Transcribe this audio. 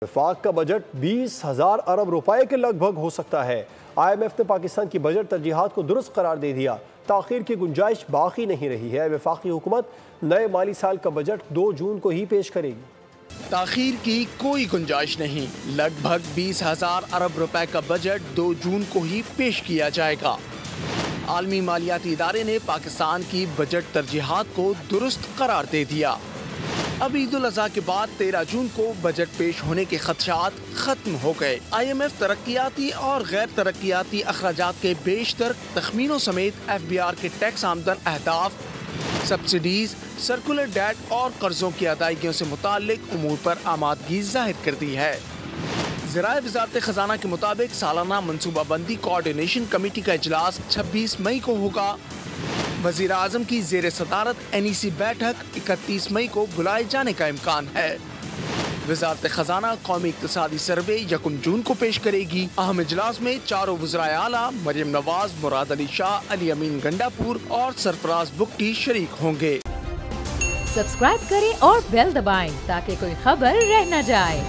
وفاق کا بجٹ 20,000 ارب روپے کے لگ بھگ ہو سکتا ہے۔ IMF نے پاکستان کی بجٹ ترجیحات کو درست قرار دے دیا۔ تاخیر کی گنجائش باقی نہیں رہی ہے۔ وفاقی حکومت نئے مالی سال کا بجٹ 2 جون کو ہی پیش کرے گی۔ تاخیر کی کوئی گنجائش نہیں، لگ بھگ 20,000 ارب روپے کا بجٹ 2 جون کو ہی پیش کیا جائے گا۔ عالمی مالیاتی ادارے نے پاکستان کی بجٹ ترجیحات کو درست قرار دے دیا۔ اب عید الاضحیٰ کے بعد 13 جون کو بجٹ پیش ہونے کے خدشات ختم ہو گئے۔ IMF ترقیاتی اور غیر ترقیاتی اخراجات کے بیشتر تخمینوں سمیت FBR کے ٹیکس آمدن اہداف، سبسڈیز، سرکولر ڈیٹ اور قرضوں کی ادائیگیوں سے متعلق امور پر آمادگی ظاہر کر دی ہے۔ ذرائع وزارت خزانہ کے مطابق سالانہ منصوبہ بندی کوآرڈینیشن کمیٹی کا اجلاس 26 مئی کو ہوگا۔ وزیر اعظم کی زیر صدارت NEC بیٹھک 31 مئی کو بلائے جانے کا امکان ہے۔ وزارت خزانہ قومی اقتصادی سروے 1 جون کو پیش کرے گی۔ اہم اجلاس میں چاروں وزرائے اعلیٰ مریم نواز، مراد علی شاہ، علی امین گنڈاپور اور سرفراز بگٹی شریک ہوں گے۔ سبسکرائب کریں اور بیل دبائیں تاکہ کوئی خبر رہ نہ جائے۔